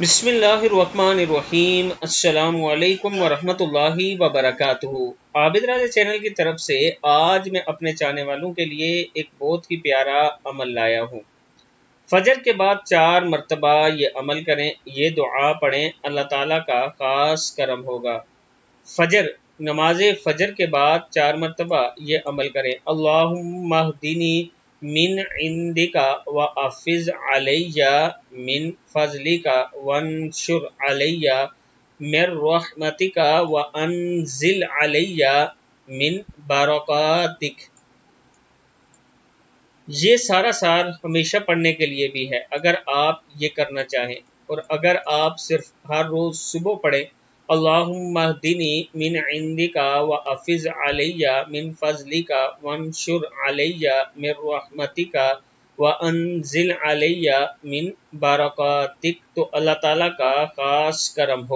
بسم اللہ الرحمن الرحیم۔ السلام علیکم ورحمۃ اللہ وبرکاتہ۔ عابد راز چینل کی طرف سے آج میں اپنے چاہنے والوں کے لیے ایک بہت ہی پیارا عمل لایا ہوں۔ فجر کے بعد 4 مرتبہ یہ عمل کریں، یہ دعا پڑھیں، اللہ تعالیٰ کا خاص کرم ہوگا۔ نماز فجر کے بعد 4 مرتبہ یہ عمل کریں۔ اللہم اہدنی من عندک وافض علی من فضلک وانشر علی من رحمتک وانزل علی من برکاتک۔ یہ سار ہمیشہ پڑھنے کے لیے بھی ہے اگر آپ یہ کرنا چاہیں، اور اگر آپ صرف ہر روز صبح پڑھیں اللہم اہدنی من عندک وافض علی من فضلک وانشر علی من رحمتک وانزل علی من برکاتک، تو اللہ تعالیٰ کا خاص کرم ہو۔